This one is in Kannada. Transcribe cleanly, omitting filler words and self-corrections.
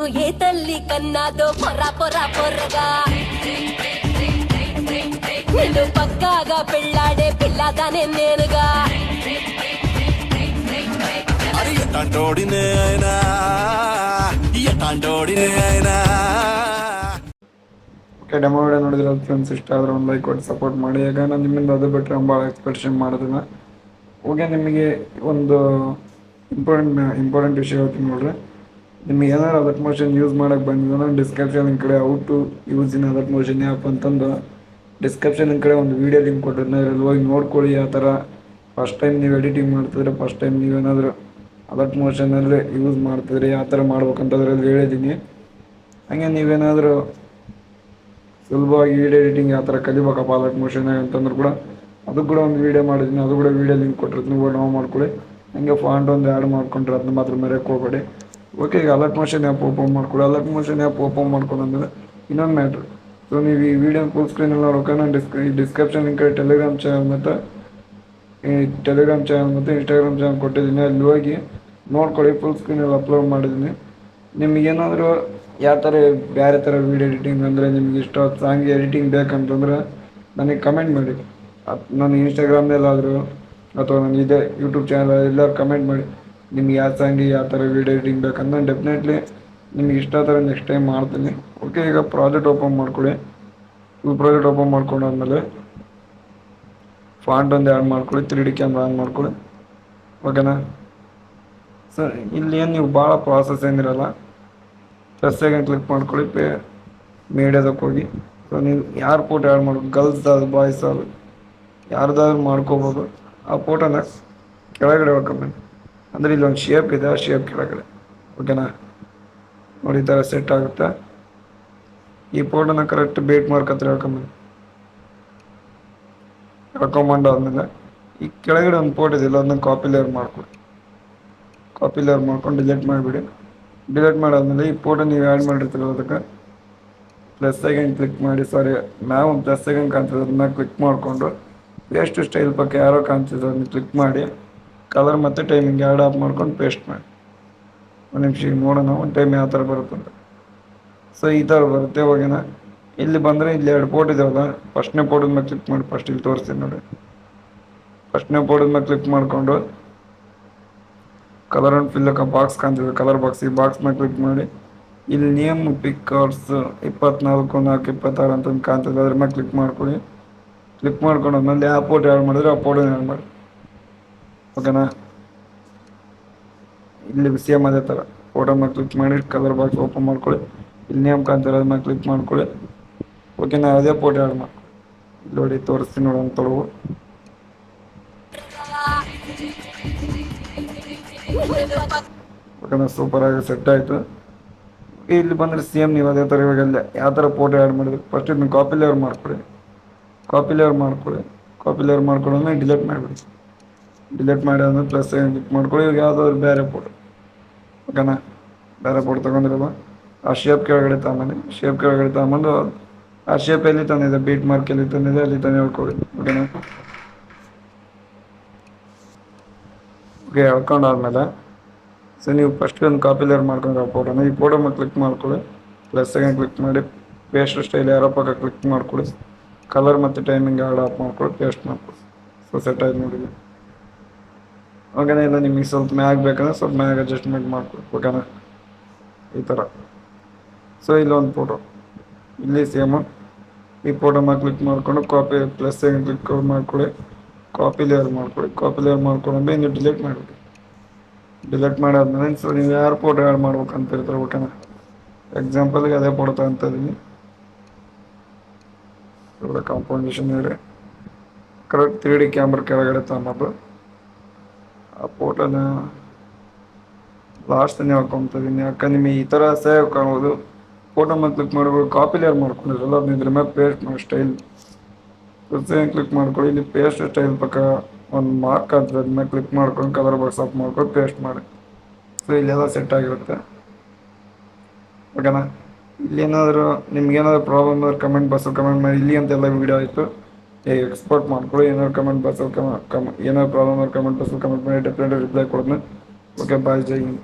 ఏ తల్లి కన్నాదో పొర పొర పొరగా నిన్ను పక్కాగా పెళ్ళాడే పిల్లదానే నేనుగా ఎటాంటోడినే అయినా ఎటాంటోడినే అయినా ಓಕೆ ಡೆಮೋ ವಿಡಿಯೋ ನೋಡಿದ್ರೆ ಫ್ರೆಂಡ್ಸ್ ಇಷ್ಟ ಆದರೆ ಒಂದು ಲೈಕ್ ಕೊಟ್ಟು ಸಪೋರ್ಟ್ ಮಾಡಿ. ಈಗ ನಾನು ನಿಮ್ಮಿಂದ ಅದು ಬಿಟ್ಟರೆ ಭಾಳ ಎಕ್ಸ್ಪೆಕ್ಟೇಷನ್ ಮಾಡೋದಿಲ್ಲ. ಓಕೆ, ನಿಮಗೆ ಒಂದು ಇಂಪಾರ್ಟೆಂಟ್ ವಿಷಯ ಹೇಳ್ತೀನಿ ನೋಡ್ರಿ. ನಿಮಗೆ ಏನಾದ್ರು ಅದಕ್ಕೆ ಮೋಷನ್ ಯೂಸ್ ಮಾಡೋಕ್ಕೆ ಬಂದಿದ್ರೆ ಡಿಸ್ಕ್ರಿಪ್ಷನ್ ಕಡೆ ಔಟ್ ಟು ಯೂಸ್ ಇನ್ ಅದಕ್ಕೆ ಮೋಷನ್ ಆ್ಯಪ್ ಅಂತಂದು ಡಿಸ್ಕ್ರಿಪ್ಷನ್ ಕಡೆ ಒಂದು ವೀಡಿಯೋ ಲಿಂಕ್ ಕೊಟ್ಟಿದ್ನ, ಇದ್ರಲ್ಲಿ ಹೋಗಿ ನೋಡ್ಕೊಳ್ಳಿ. ಆ ಥರ ಫಸ್ಟ್ ಟೈಮ್ ನೀವು ಎಡಿಟಿಂಗ್ ಮಾಡ್ತಿದ್ರೆ, ಫಸ್ಟ್ ಟೈಮ್ ನೀವೇನಾದರೂ ಅದಕ್ಕೆ ಮೋಷನಲ್ಲಿ ಯೂಸ್ ಮಾಡ್ತಿದ್ರಿ ಯಾವ ಥರ ಮಾಡ್ಬೇಕಂತ ಅದರಲ್ಲಿ ಹೇಳಿದ್ದೀನಿ. ಹಾಗೆ ನೀವೇನಾದರೂ ಸುಲಭವಾಗಿ ವೀಡಿಯೋ ಎಡಿಟಿಂಗ್ ಯಾವ ಥರ ಕಲಿಬೇಕಪ್ಪ ಅದಕ್ಕೆ ಮೋಷನ್ ಅಂತಂದ್ರೆ ಕೂಡ ಅದಕ್ಕೆ ಕೂಡ ಒಂದು ವೀಡಿಯೋ ಮಾಡಿದ್ದೀನಿ. ಅದು ಕೂಡ ವೀಡಿಯೋ ಲಿಂಕ್ ಕೊಟ್ಟಿರ್ತೀನಿ, ನಾವು ಮಾಡ್ಕೊಳ್ಳಿ. ಹಂಗೆ ಫಾಂಟ್ ಒಂದು ಆ್ಯಡ್ ಮಾಡ್ಕೊಂಡ್ರೆ ಅದನ್ನ ಮಾತ್ರ ಮರೆಯೋಕ್ಕೆ ಹೋಗಬೇಡಿ. ಓಕೆ, ಈಗ ಅಲರ್ಟ್ ಮೋಷನ್ ಆ್ಯಪ್ ಓಪನ್ ಮಾಡ್ಕೊಳ್ಳಿ. ಅಲರ್ಟ್ ಮೋಷನ್ ಆ್ಯಪ್ ಓಪನ್ ಮಾಡ್ಕೊಂಡ್ಮೇಲೆ ಇನ್ನೊಂದು ಮ್ಯಾಟ್ರ್, ಸೊ ನೀವು ಈ ವಿಡಿಯೋ ಫುಲ್ ಸ್ಕ್ರೀನಲ್ಲಿ ನೋಡೋಕೆ ನಾನು ಡಿಸ್ಕ್ರಿಪ್ಷನ್ ಲಿಂಕ್ ಟೆಲಿಗ್ರಾಮ್ ಚಾನಲ್ ಮತ್ತು ಇನ್ಸ್ಟಾಗ್ರಾಮ್ ಚಾನಲ್ ಕೊಟ್ಟಿದ್ದೀನಿ. ಅಲ್ಲಿ ಹೋಗಿ ನೋಡ್ಕೊಳ್ಳಿ, ಫುಲ್ ಸ್ಕ್ರೀನಲ್ಲಿ ಅಪ್ಲೋಡ್ ಮಾಡಿದ್ದೀನಿ. ನಿಮಗೇನಾದರೂ ಯಾವ ಥರ ಬೇರೆ ಥರ ವೀಡಿಯೋ ಎಡಿಟಿಂಗ್ ಅಂದರೆ ನಿಮ್ಗೆ ಇಷ್ಟ ಸಾಂಗ್ ಎಡಿಟಿಂಗ್ ಬೇಕಂತಂದ್ರೆ ನನಗೆ ಕಮೆಂಟ್ ಮಾಡಿ. ನಾನು ಇನ್ಸ್ಟಾಗ್ರಾಮ್ನಲ್ಲಾದರೂ ಅಥವಾ ನಾನು ಇದೇ ಯೂಟ್ಯೂಬ್ ಚಾನಲ್ ಎಲ್ಲರೂ ಕಮೆಂಟ್ ಮಾಡಿ. ನಿಮ್ಗೆ ಯಾವ ಸಾಂಗಿಗೆ ಯಾವ ಥರ ವೀಡಿಯೋ ಎಡಿಟಿಂಗ್ ಬೇಕಂತ ನಾನು ಡೆಫಿನೆಟ್ಲಿ ನಿಮ್ಗೆ ಇಷ್ಟ ಥರ ನೆಕ್ಸ್ಟ್ ಟೈಮ್ ಮಾಡ್ತೀನಿ. ಓಕೆ, ಈಗ ಪ್ರಾಜೆಕ್ಟ್ ಓಪನ್ ಮಾಡ್ಕೊಳ್ಳಿ. ಫುಲ್ ಪ್ರಾಜೆಕ್ಟ್ ಓಪನ್ ಮಾಡ್ಕೊಂಡಾದ್ಮೇಲೆ ಫಾಂಟ್ ಒಂದು ಆ್ಯಡ್ ಮಾಡ್ಕೊಳ್ಳಿ, 3D ಕ್ಯಾಮ್ರಾ ಆನ್ ಮಾಡ್ಕೊಳ್ಳಿ. ಓಕೆನಾ ಸರ್, ಇಲ್ಲಿ ಏನು ನೀವು ಭಾಳ ಪ್ರಾಸೆಸ್ ಏನಿರಲ್ಲ. ಪ್ಲಸ್ಸಾಗಿ ಕ್ಲಿಕ್ ಮಾಡ್ಕೊಳ್ಳಿ, ಮೀಡಿಯಾದಕ್ಕೆ ಹೋಗಿ. ಸೊ ನೀವು ಯಾರು ಫೋಟೋ ಆ್ಯಡ್ ಮಾಡ್ಬೇಕು, ಗರ್ಲ್ಸ್ ಅದು ಬಾಯ್ಸ್ ಅದು ಯಾರ್ದಾದ್ರು ಮಾಡ್ಕೋಬೋದು. ಆ ಫೋಟೋನ ಕೆಳಗಡೆ ಹೋಗ್ಕೊಂಬನ್ನಿ. ಅಂದರೆ ಇಲ್ಲೊಂದು ಶೇಪ್ ಇದೆ, ಆ ಶೇಪ್ ಕೆಳಗಡೆ. ಓಕೆನಾ, ನೋಡಿ ಈ ಥರ ಸೆಟ್ ಆಗುತ್ತೆ. ಈ ಫೋಟೋನ ಕರೆಕ್ಟ್ ಬೇಟ್ ಮಾರ್ಕ್ ಹತ್ರ ಹೇಳ್ಕೊಂಬನ್ನಿ. ಹೇಳ್ಕೊಂಬಂಡು ಆದಮೇಲೆ ಈ ಕೆಳಗಡೆ ಒಂದು ಫೋಟೋ ಇದೆಯಲ್ಲ, ಅದನ್ನ ಕಾಪಿ ಲೇಯರ್ ಮಾಡ್ಕೊಳ್ಳಿ. ಕಾಪಿ ಲೇಯರ್ ಮಾಡ್ಕೊಂಡು ಡಿಲೀಟ್ ಮಾಡಿಬಿಡಿ. ಡಿಲೀಟ್ ಮಾಡಾದ್ಮೇಲೆ ಈ ಫೋಟೋ ನೀವು ಆ್ಯಡ್ ಮಾಡಿರ್ತೀರಲ್ಲ ಅದಕ್ಕೆ ಪ್ಲಸ್ ಸೆಕೆಂಡ್ ಕ್ಲಿಕ್ ಮಾಡಿ, ನಾವು ಪ್ಲಸ್ ಸೆಕೆಂಡ್ ಕಾಣ್ತಿದೆ ಅದನ್ನ ಕ್ಲಿಕ್ ಮಾಡಿಕೊಂಡು ಪೇಸ್ಟ್ ಸ್ಟೈಲ್ ಪಕ್ಕ ಯಾರೋ ಕಾಣ್ತಿದೆ ಅದನ್ನ ಕ್ಲಿಕ್ ಮಾಡಿ ಕಲರ್ ಮತ್ತು ಟೈಮಿಂಗ್ ಆ್ಯಡ್ ಆಫ್ ಮಾಡ್ಕೊಂಡು ಪೇಸ್ಟ್ ಮಾಡಿ. ಒಂದು ನಿಮಿಷ ಈಗ ನೋಡೋಣ ಒಂದು ಟೈಮ್ ಯಾವ ಥರ ಬರುತ್ತಂತ. ಸೊ ಈ ಥರ ಬರುತ್ತೆ. ಇವಾಗೇನ ಇಲ್ಲಿ ಬಂದರೆ ಇಲ್ಲಿ 2 ಫೋಟೋ ಇದಾವಲ್ಲ, ಫಸ್ಟ್ನೇ ಫೋಟೋದ ಮೇಲೆ ಕ್ಲಿಕ್ ಮಾಡಿ. ಫಸ್ಟ್ ಇಲ್ಲಿ ತೋರಿಸ್ತೀನಿ ನೋಡಿ. ಫಸ್ಟ್ನೇ ಫೋಟೋದ ಮೇಲೆ ಕ್ಲಿಕ್ ಮಾಡಿಕೊಂಡು ಕಲರ್ ಆ್ಯಂಡ್ ಫಿಲ್ ಬಾಕ್ಸ್ ಕಾಣ್ತಿದೆ, ಕಲರ್ ಬಾಕ್ಸ್. ಈ ಬಾಕ್ಸ್ ಮೇಲೆ ಕ್ಲಿಕ್ ಮಾಡಿ ಇಲ್ಲಿ ನೇಮ್ ಪಿಕ್ಕರ್ಸ್ 24/4/26 ಅಂತ ಕಾಣ್ತಿದೆ, ಅದ್ರ ಮೇಲೆ ಕ್ಲಿಕ್ ಮಾಡ್ಕೊಳ್ಳಿ. ಕ್ಲಿಕ್ ಮಾಡ್ಕೊಂಡು ಆಮೇಲೆ ಯಾವ ಫೋಟೋ ಆ್ಯಡ್ ಮಾಡಿದ್ರೆ ಆ ಫೋಟೋನ ಆ್ಯಡ್ ಮಾಡಿ. ಓಕೆನಾ, ಇಲ್ಲಿ ಸೇಮ್ ಅದೇ ಥರ ಫೋಟೋ ಮೇಲೆ ಕ್ಲಿಕ್ ಮಾಡಿ ಕಲರ್ ಬಾಕ್ಸ್ ಓಪನ್ ಮಾಡ್ಕೊಳ್ಳಿ. ಇಲ್ಲಿ ನೇಮ್ ಕಾಣ್ತಿರೋ ಅದ್ರ ಮೇಲೆ ಕ್ಲಿಕ್ ಮಾಡ್ಕೊಳ್ಳಿ. ಓಕೆನಾ, ಅದೇ ಫೋಟೋ ಆ್ಯಡ್ ಮಾಡಿ. ಇಲ್ಲಿ ನೋಡಿ ತೋರಿಸ್ತೀನಿ ನೋಡಿ ಅಂತ ತೊಳವು. ಓಕೆನಾ, ಸೂಪರಾಗಿ ಸೆಟ್ ಆಯಿತು. ಇಲ್ಲಿ ಬಂದರೆ ಸೇಮ್ ನೀವು ಅದೇ ಥರ ಇವಾಗ ಯಾವ ಥರ ಫೋಟೋ ಆ್ಯಡ್ ಮಾಡಿದ್ರೆ ಫಸ್ಟ್ ಇದನ್ನ ಕಾಪಿ ಲೇಯರ್ ಮಾಡ್ಕೊಳ್ಳಿ. ಕಾಪಿ ಲೇಯರ್ ಮಾಡ್ಕೊಂಡ್ಮೇಲೆ ಡಿಲೀಟ್ ಮಾಡಿಬಿಡಿ. ಡಿಲೀಟ್ ಮಾಡಿ ಆದ್ಮೇಲೆ ಪ್ಲಸ್ ಕ್ಲಿಕ್ ಮಾಡ್ಕೊಳ್ಳಿ. ಇವಾಗ ಯಾವುದಾದ್ರು ಬೇರೆ ಫೋಟೋ. ಓಕೆನಾ, ಬೇರೆ ಫೋಟೋ ತೊಗೊಂಡಿರಲ್ಲ ಆ ಶೇಪ್ ಕೆಳಗಡೆ ತಗೊಂಬಂದು ಆ ಶೇಪ್ ಎಲ್ಲಿ ತಂದಿದೆ, ಬೀಟ್ ಮಾರ್ಕ್ ಎಲ್ಲಿ ತಂದಿದೆ ಅಲ್ಲಿ ತಾನೇ ಹೇಳ್ಕೊಳ್ಳಿ. ಓಕೆನಾ, ಓಕೆ ಹೇಳ್ಕೊಂಡಾದ್ಮೇಲೆ ಸೊ ನೀವು ಫಸ್ಟ್ ಒಂದು ಕಾಪಿ ಲೇಯರ್ ಮಾಡ್ಕೊಂಡು ಆ ಫೋಟೋನ ಈ ಫೋಟೋ ಮೇಲೆ ಕ್ಲಿಕ್ ಮಾಡ್ಕೊಳ್ಳಿ. ಪ್ಲಸ್ ಸೆಕೆಂಡ್ ಕ್ಲಿಕ್ ಮಾಡಿ ಪೇಸ್ಟ್ ಸ್ಟೈಲ್ ಯಾರೋ ಪಕ್ಕ ಕ್ಲಿಕ್ ಮಾಡ್ಕೊಳ್ಳಿ. ಕಲರ್ ಮತ್ತು ಟೈಮಿಂಗ್ ಆ್ಯಡ್ ಆಫ್ ಮಾಡ್ಕೊಳ್ಳಿ, ಪೇಸ್ಟ್ ಮಾಡ್ಕೊಳ್ಳಿ. ಸೊ ಸೆಟ್ ಆಯ್ತು ನೋಡಿ. ಓಕೆನಾ, ಇಲ್ಲ ನಿಮಗೆ ಸ್ವಲ್ಪ ಮ್ಯಾಗ್ ಬೇಕಂದ್ರೆ ಸ್ವಲ್ಪ ಮ್ಯಾಗ್ ಅಡ್ಜಸ್ಟ್ಮೆಂಟ್ ಮಾಡ್ಕೊಳ್ಳಿ. ಓಕೆನಾ, ಈ ಥರ. ಸೊ ಇಲ್ಲೊಂದು ಫೋಟೋ, ಇಲ್ಲಿ ಸೇಮು ಈ ಫೋಟೋ ಮೇಲೆ ಕ್ಲಿಕ್ ಮಾಡಿಕೊಂಡು ಕಾಪಿ ಪ್ಲಸ್ ಸೆಕೆಂಡ್ ಕ್ಲಿಕ್ ಮಾಡ್ಕೊಳ್ಳಿ, ಕಾಪಿ ಲೇಯರ್ ಮಾಡ್ಕೊಂಡ್ಮೇಲೆ ನೀವು ಡಿಲೀಟ್ ಮಾಡಿಬಿಡಿ. ಡಿಲೀಟ್ ಮಾಡಾದ್ಮೇಲೆ ಸೊ ನೀವು ಯಾರು ಫೋಟೋ ಆ್ಯಡ್ ಮಾಡ್ಬೇಕಂತ ಇರ್ತಾರೆ. ಓಕೆನಾ, ಎಕ್ಸಾಂಪಲ್ಗೆ ಅದೇ ಫೋಟೋ ತಗೊಂತಿದ್ದೀನಿ. ಒಳ್ಳೆ ಕಾಂಪೋಸಿಷನ್ ಇದೆ. ಕರೆಕ್ಟ್ 3D ಕ್ಯಾಮ್ರಾ ಕೆಳಗಡೆ ತಗೊಂಬಂದು ಆ ಫೋಟೋನ ಲಾಸ್ಟ್ ನೀವು ಹಾಕ್ಕೊತಿದ್ದೀನಿ. ಯಾಕಂದ್ರೆ ನಿಮಗೆ ಈ ಥರ ಸೇವ್ ಕಾಣ್ಬೋದು. ಫೋಟೋ ಮೇಲೆ ಕ್ಲಿಕ್ ಮಾಡ್ಬೋದು, ಕಾಪಿ ಲೇಯರ್ ಮಾಡ್ಕೊಂಡಿರಲ್ಲ ಅದನ್ನ ಇದ್ರ ಮೇಲೆ ಪೇಸ್ಟ್ ಮಾಡಿ ಸ್ಟೈಲ್ ಸೇಮ್ ಕ್ಲಿಕ್ ಮಾಡ್ಕೊಳ್ಳಿ. ಇಲ್ಲಿ ಪೇಸ್ಟ್ ಸ್ಟೈಲ್ ಪಕ್ಕ ಒಂದು ಮಾರ್ಕ್ ಆಗ್ತದೆ, ಅದ್ರ ಮೇಲೆ ಕ್ಲಿಕ್ ಮಾಡ್ಕೊಂಡು ಕಲರ್ ಬಾಕ್ಸ್ ಆಫ್ ಮಾಡ್ಕೊಂಡು ಪೇಸ್ಟ್ ಮಾಡಿ. ಸೊ ಇಲ್ಲೆಲ್ಲ ಸೆಟ್ ಆಗಿರುತ್ತೆ. ಓಕೆನಾ, ಇಲ್ಲೇನಾದರೂ ನಿಮ್ಗೇನಾದ್ರು ಪ್ರಾಬ್ಲಮ್ ಆದ್ರೆ ಕಮೆಂಟ್ ಬಾಕ್ಸಲ್ಲಿ ಕಮೆಂಟ್ ಮಾಡಿ. ಇಲ್ಲಿ ಅಂತೆಲ್ಲ ವೀಡಿಯೋ ಆಯಿತು, ಎಕ್ಸ್ಪೋರ್ಟ್ ಮಾಡ್ಕೊಳ್ಳಿ. ಏನಾದ್ರು ಕಮೆಂಟ್ ಬಾಕ್ಸಲ್ಲಿ ಏನಾದ್ರು ಪ್ರಾಬ್ಲಮ್ ಆದ್ರೆ ಕಮೆಂಟ್ ಬಾಕ್ಸಲ್ಲಿ ಕಮೆಂಟ್ ಮಾಡಿ, ಡೆಫಿನೆಟ್ಲಿ ರಿಪ್ಲೈ ಕೊಡ್ತೀನಿ. ಓಕೆ, ಬಾಯ್, ಜೈ ಹಿಂದ್.